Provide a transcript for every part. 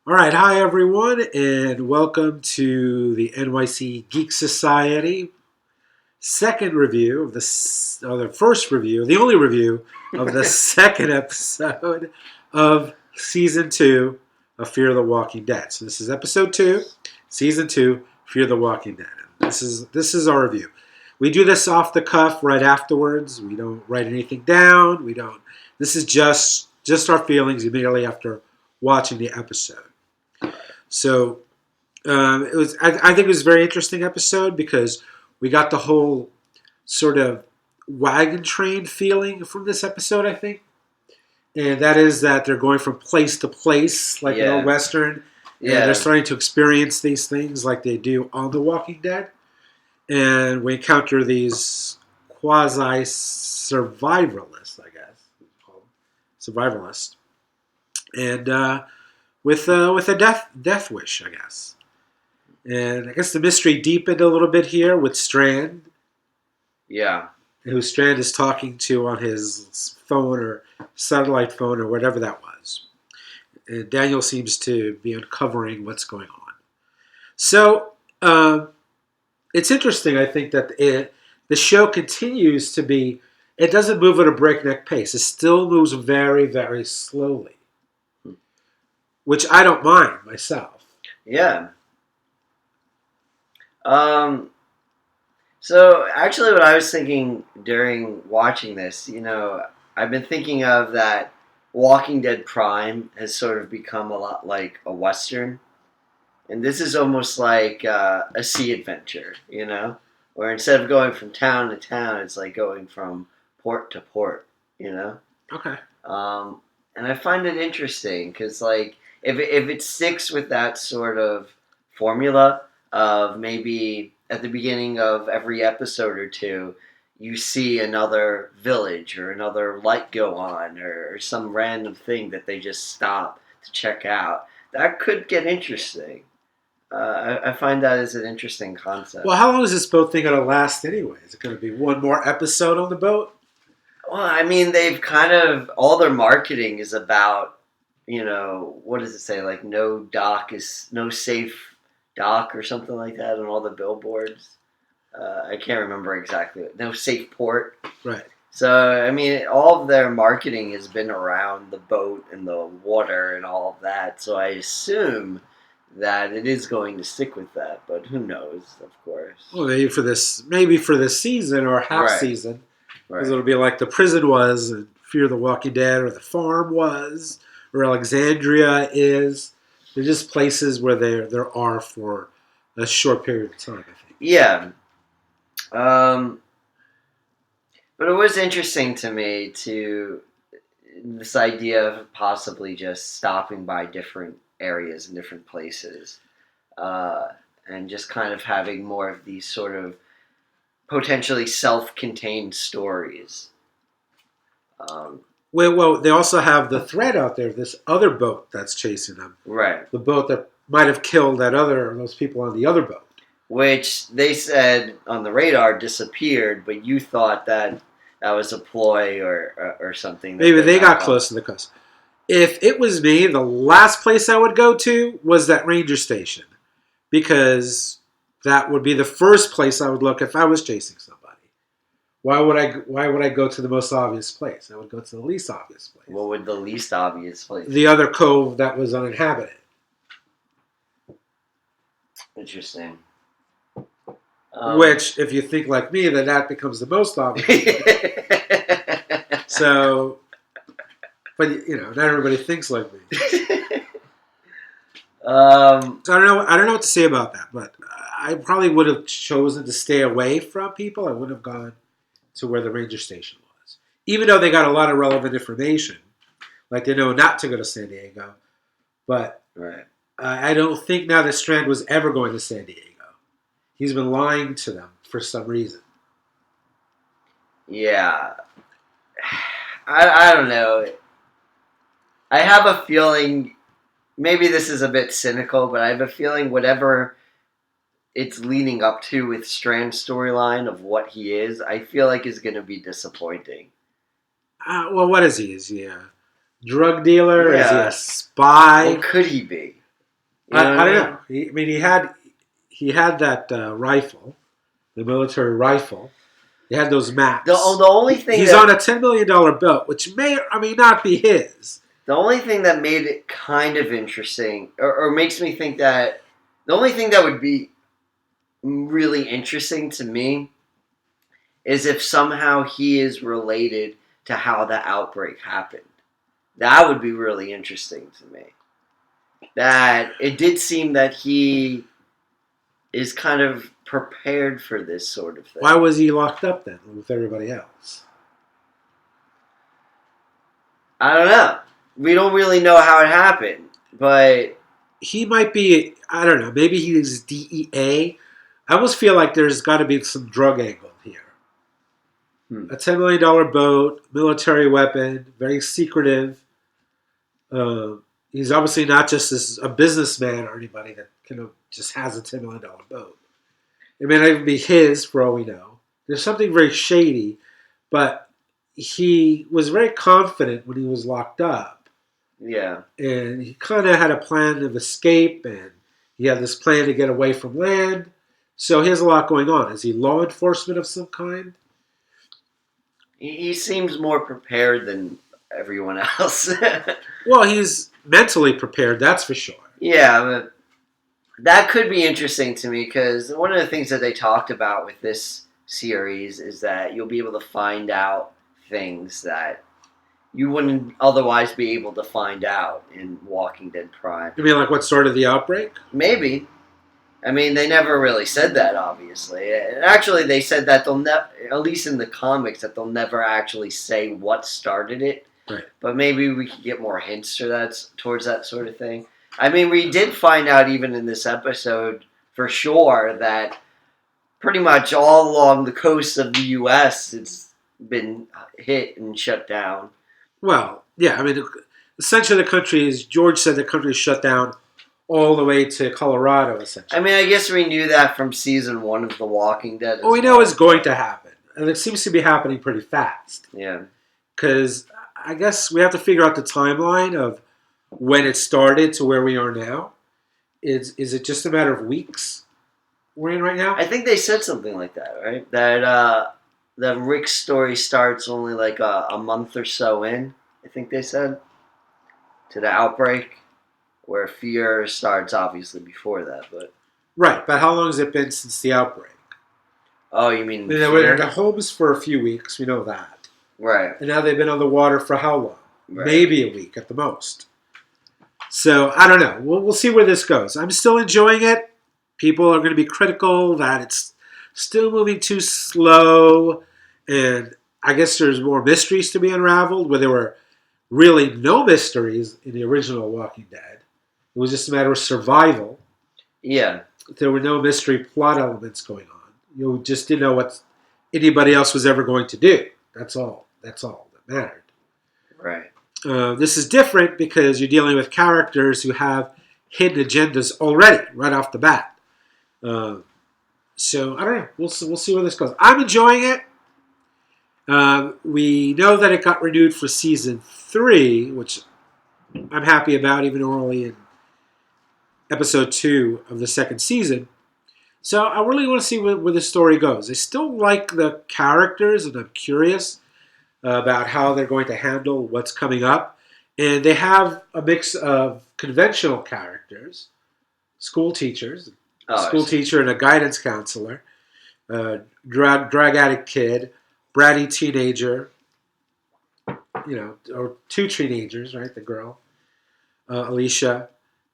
All right, hi everyone, and welcome to the NYC Geek Society second review of the first review, the only review of the second episode of season 2 of Fear the Walking Dead. So this is episode 2, season 2, Fear the Walking Dead. This is our review. We do this off the cuff right afterwards. We don't write anything down. We don't. This is just our feelings immediately after watching the episode. So it was. I think it was a very interesting episode because we got the whole sort of wagon train feeling from this episode. I think, and that is that they're going from place to place, like in a western, and they're starting to experience these things like they do on The Walking Dead. And we encounter these quasi survivalists, I guess, survivalists, and with a death wish, I guess. And I guess the mystery deepened a little bit here with Strand. Yeah. Who Strand is talking to on his phone or satellite phone or whatever that was. And Daniel seems to be uncovering what's going on. So it's interesting, I think, that the show continues to be, it doesn't move at a breakneck pace. It still moves very, very slowly. Which I don't mind myself. Yeah. So actually what I was thinking during watching this, I've been thinking of that Walking Dead Prime has sort of become a lot like a Western. And this is almost like a sea adventure, where instead of going from town to town, it's like going from port to port, Okay. And I find it interesting because, like, if it sticks with that sort of formula of maybe at the beginning of every episode or two, you see another village or another light go on or some random thing that they just stop to check out, that could get interesting. I find that as an interesting concept. Well, how long is this boat thing going to last anyway? Is it going to be one more episode on the boat? Well, I mean, they've kind of, all their marketing is about, what does it say? Like, no safe dock or something like that on all the billboards. I can't remember exactly. No safe port. Right. So, I mean, all of their marketing has been around the boat and the water and all of that. So I assume that it is going to stick with that, but who knows, of course. Well, maybe for this season or half season. Because it'll be like the prison was, and Fear the Walking Dead, or the farm was, or Alexandria is. They're just places where there are for a short period of time, I think. Yeah. But it was interesting to me this idea of possibly just stopping by different areas and different places, and just kind of having more of these sort of potentially self-contained stories. Well, they also have the threat out there, this other boat that's chasing them. Right. The boat that might have killed those people on the other boat. Which they said on the radar disappeared, but you thought that was a ploy or something. Maybe they got close to the coast. If it was me, the last place I would go to was that ranger station. Because that would be the first place I would look if I was chasing somebody. Why would I go to the most obvious place? I would go to the least obvious place. What would the least obvious place? The other cove that was uninhabited. Interesting. Which, if you think like me, then that becomes the most obvious place. So, but not everybody thinks like me. So I don't know what to say about that, but I probably would have chosen to stay away from people. I wouldn't have gone to where the ranger station was. Even though they got a lot of relevant information. Like they know not to go to San Diego. But I don't think now that Strand was ever going to San Diego. He's been lying to them for some reason. Yeah. I don't know. I have a feeling, maybe this is a bit cynical, but I have a feeling whatever it's leading up to with Strand's storyline of what he is, I feel like is going to be disappointing. Well, what is he? Is he a drug dealer? Yeah. Is he a spy? What could he be? You know what I don't mean? know. He had that rifle, the military rifle. He had those The maps. only thing He's on a $10 million boat, which may or may not be his. the only thing that made it kind of interesting, or makes me think that the only thing that would be really interesting to me is if somehow he is related to how the outbreak happened. That would be really interesting to me. That it did seem that he is kind of prepared for this sort of thing. Why was he locked up then with everybody else? I don't know. We don't really know how it happened, but He might be, I don't know, maybe he's DEA. I almost feel like there's got to be some drug angle here. A $10 million boat, military weapon, very secretive. He's obviously not just a businessman or anybody that just has a $10 million boat. It may not even be his, for all we know. There's something very shady, but he was very confident when he was locked up. yeah. And he kind of had a plan of escape, and he had this plan to get away from land. So he has a lot going on. Is he law enforcement of some kind? He seems more prepared than everyone else. Well, he's mentally prepared, that's for sure. Yeah, but that could be interesting to me because one of the things that they talked about with this series is that you'll be able to find out things that you wouldn't otherwise be able to find out in Walking Dead Prime. You mean like what started the outbreak? Maybe. I mean, they never really said that, obviously. And actually, they said that they'll never, at least in the comics, that they'll never actually say what started it. Right. But maybe we could get more hints towards that sort of thing. I mean, we did find out even in this episode, for sure, that pretty much all along the coast of the U.S., it's been hit and shut down. Well, yeah, I mean, essentially George said the country is shut down all the way to Colorado, essentially. I mean, I guess we knew that from season 1 of The Walking Dead. Well, we know it's going to happen. And it seems to be happening pretty fast. Yeah. Because I guess we have to figure out the timeline of when it started to where we are now. Is it just a matter of weeks we're in right now? I think they said something like that, right? That Rick's story starts only like a month or so in, I think they said, to the outbreak, where fear starts obviously before that. But right, but how long has it been since the outbreak? oh, you mean They were in the homes for a few weeks, we know that. Right. And now they've been on the water for how long? Right. Maybe a week at the most. So, I don't know. We'll see where this goes. I'm still enjoying it. People are going to be critical that it's still moving too slow. And I guess there's more mysteries to be unraveled, where there were really no mysteries in the original Walking Dead. It was just a matter of survival. Yeah. There were no mystery plot elements going on. You just didn't know what anybody else was ever going to do. That's all. That's all that mattered. Right. This is different because you're dealing with characters who have hidden agendas already, right off the bat. So, I don't know. We'll see where this goes. I'm enjoying it. We know that it got renewed for season 3, which I'm happy about, even though we're only in episode 2 of the second season. So I really want to see where the story goes. I still like the characters, and I'm curious about how they're going to handle what's coming up. And they have a mix of conventional characters, school teachers, school teacher and a guidance counselor, drug addict kid, bratty teenager, or 2 teenagers, right? The girl, Alicia.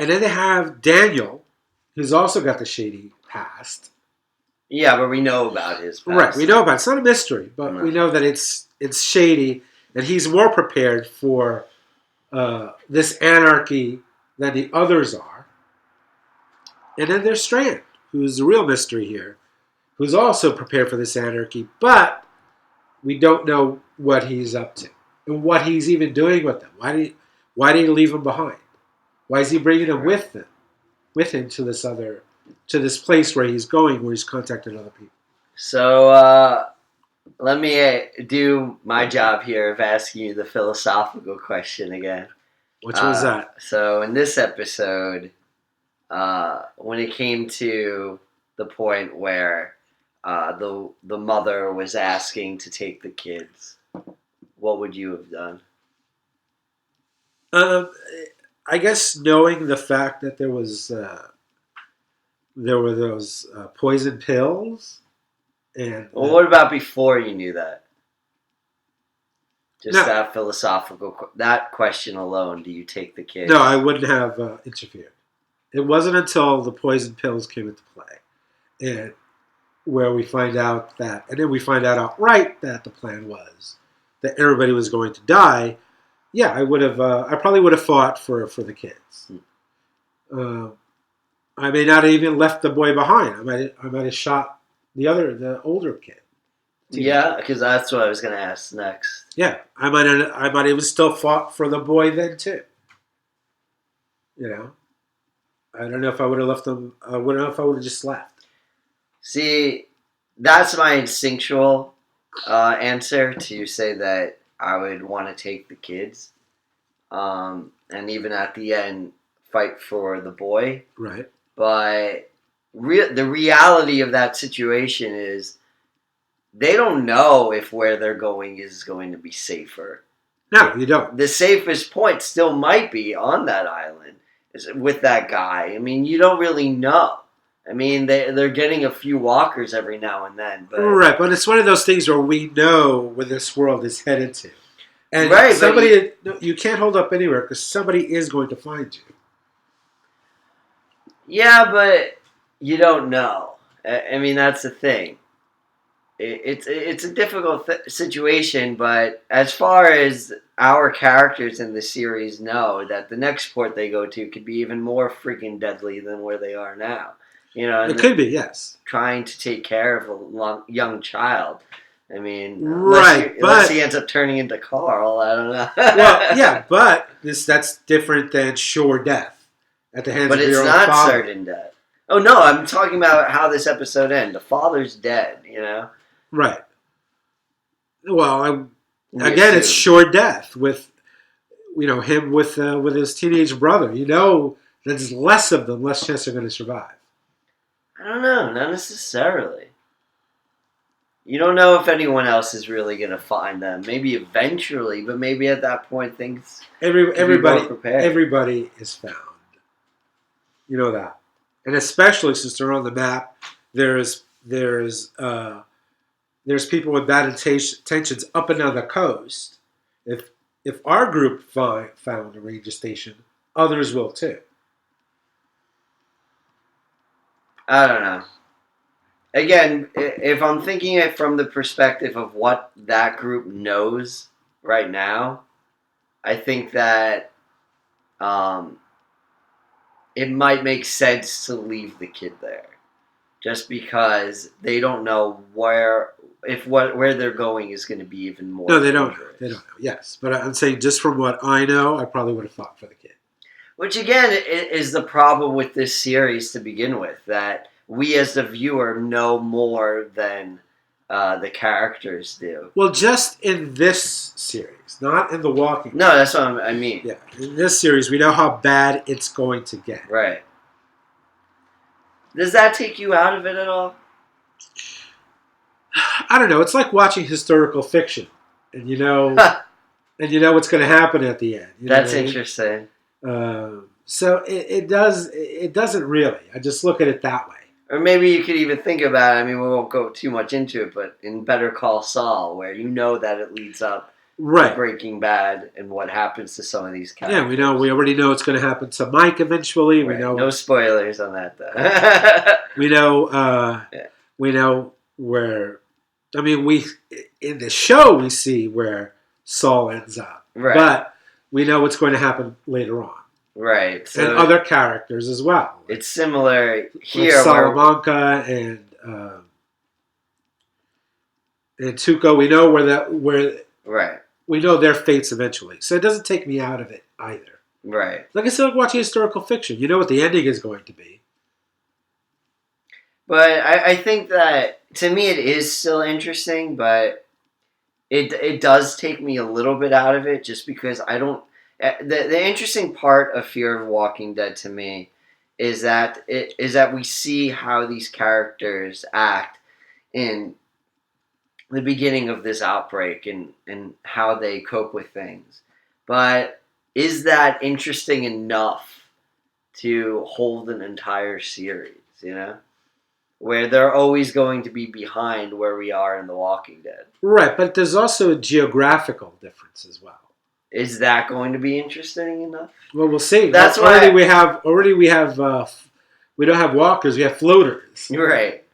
And then they have Daniel, who's also got the shady past. Yeah, but we know about his past. Right, we know about it. It's not a mystery, but we know that it's shady, and he's more prepared for this anarchy than the others are. And then there's Strand, who's the real mystery here, who's also prepared for this anarchy, but we don't know what he's up to and what he's even doing with them. Why did he leave them behind? Why is he bringing them with him to this place where he's going, where he's contacting other people? So let me do my job here of asking you the philosophical question again. Which was that? So in this episode, when it came to the point where the mother was asking to take the kids, what would you have done? Um, I guess knowing the fact that there were those poison pills, and Well, what about before you knew that? Just no, that philosophical, that question alone, do you take the kids? no, I wouldn't have interfered. It wasn't until the poison pills came into play, and where we find out that, and then we find out outright that the plan was that everybody was going to die. Yeah, I would have. I probably would have fought for the kids. Uh, I may not have even left the boy behind. I might have shot the older kid. Yeah, because that's what I was going to ask next. Yeah, I might even still fought for the boy then too. You know, I don't know if I would have left them. I wouldn't know if I would have just left. See, that's my instinctual answer to say that I would want to take the kids, and even at the end fight for the boy. Right. But the reality of that situation is they don't know if where they're going is going to be safer. No, you don't. The safest point still might be on that island with that guy. I mean, you don't really know. I mean, they're getting a few walkers every now and then. But Right, but it's one of those things where we know where this world is headed to. And right, somebody, you can't hold up anywhere because somebody is going to find you. Yeah, but you don't know. I mean, that's the thing. It's a difficult situation, but as far as our characters in the series know, that the next port they go to could be even more freaking deadly than where they are now. You know, It could be, yes. Trying to take care of a young child. I mean, Right, unless he ends up turning into Carl, I don't know. Well, yeah, but that's different than sure death at the hands But of it's your own not father. certain death. Oh no, I'm talking about how this episode ends. The father's dead, you know. Right. Well, again, it's sure death with him with his teenage brother. You know, there's less of them, less chance they're going to survive. I don't know, not necessarily. You don't know if anyone else is really going to find them. Maybe eventually, but maybe at that point things everybody is found. You know that, and especially since they're on the map, there's people with bad intentions up and down the coast. If our group found a ranger station, others will too. I don't know. Again, if I'm thinking it from the perspective of what that group knows right now, I think that it might make sense to leave the kid there, just because they don't know where they're going is going to be even more. No, they don't know. They don't know. Yes, but I'm saying just from what I know, I probably would have fought for the kid. Which again is the problem with this series to begin with, that we as the viewer know more than the characters do. Well, just in this series, not in The Walking Dead. No, that's what I mean. Yeah, in this series, we know how bad it's going to get. Right. Does that take you out of it at all? I don't know. It's like watching historical fiction, and you know what's going to happen at the end. That's interesting. So it doesn't really. I just look at it that way. Or maybe you could even think about it. I mean, we won't go too much into it, but in Better Call Saul, where you know that it leads up to Breaking Bad and what happens to some of these characters. Yeah, we already know it's going to happen to Mike eventually. Right. We know no spoilers on that, though. we know where. I mean, in the show we see where Saul ends up, right. But we know what's going to happen later on. Right. So and other characters as well. It's similar here. With Salamanca and Tuco, we know where right. We know their fates eventually. So it doesn't take me out of it either. Right. Like I said, like watching historical fiction. You know what the ending is going to be. But I think that, to me, it is still interesting, but it does take me a little bit out of it just because I don't... The interesting part of Fear of Walking Dead to me is that we see how these characters act in the beginning of this outbreak and how they cope with things. But is that interesting enough to hold an entire series, Where they're always going to be behind where we are in The Walking Dead. Right, but there's also a geographical difference as well. Is that going to be interesting enough? Well, we'll see. That's already why we don't have walkers, we have floaters. Right.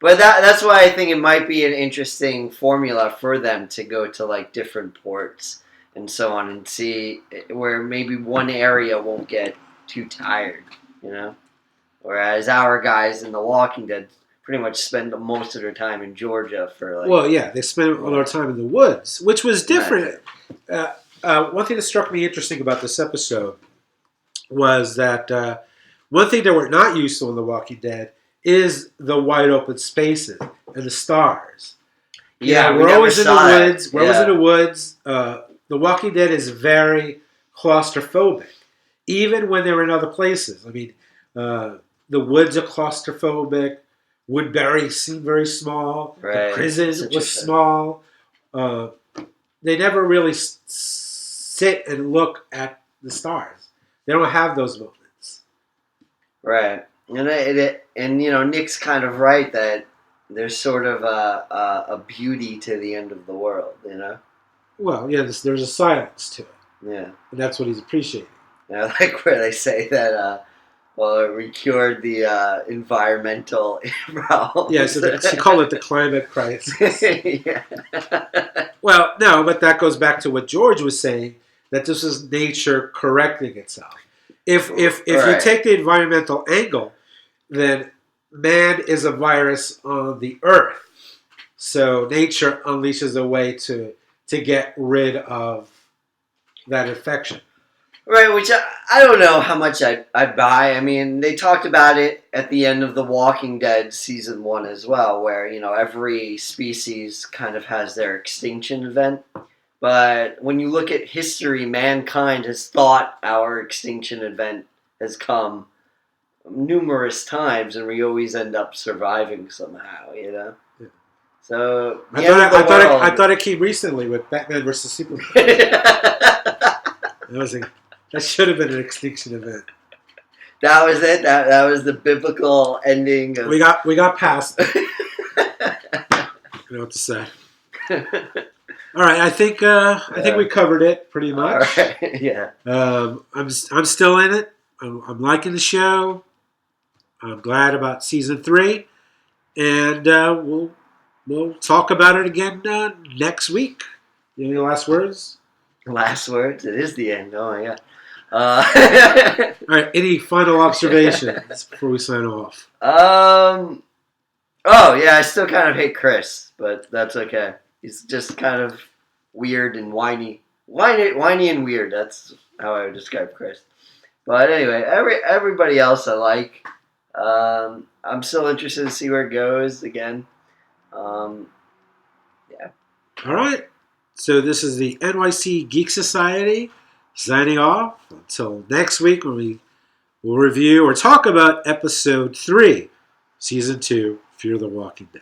But that's why I think it might be an interesting formula for them to go to like different ports and so on and see where maybe one area won't get too tired, Whereas our guys in The Walking Dead pretty much spend most of their time in Georgia for like. Well, yeah, they spend all their time in the woods, which was different. One thing that struck me interesting about this episode was that one thing that we're not used to in The Walking Dead is the wide open spaces and the stars. Yeah, we're always in the woods. We're always in the woods. The Walking Dead is very claustrophobic, even when they're in other places. I mean, the woods are claustrophobic. Woodbury seemed very small. Right. The prison was small. They never really sit and look at the stars. They don't have those moments. Right. And Nick's kind of right that there's sort of a beauty to the end of the world, Well, yeah, there's a silence to it. Yeah. And that's what he's appreciating. I like where they say that, we cured the environmental problems. Yeah, so they call it the climate crisis. Yeah. Well, no, but that goes back to what George was saying, that this is nature correcting itself. If you take the environmental angle, then man is a virus on the earth. So nature unleashes a way to get rid of that infection. Right, which I don't know how much I'd buy. I mean, they talked about it at the end of The Walking Dead Season 1 as well, where, every species kind of has their extinction event. But when you look at history, mankind has thought our extinction event has come numerous times, and we always end up surviving somehow, Yeah. So I thought it came recently with Batman versus Superman. That should have been an extinction event. That was it. That was the biblical ending. We got past it. You know what to say. All right, I think we covered it pretty much. All right. Yeah. I'm still in it. I'm liking the show. I'm glad about season 3, and we'll talk about it again next week. Any last words? Last words. It is the end. Oh my god. All right. Any final observations before we sign off? Oh yeah, I still kind of hate Chris, but that's okay. He's just kind of weird and whiny and weird. That's how I would describe Chris. But anyway, everybody else I like. I'm still interested to see where it goes again. Yeah. All right. So this is the NYC Geek Society signing off. Until next week when we will review or talk about Episode 3, Season 2, Fear the Walking Dead.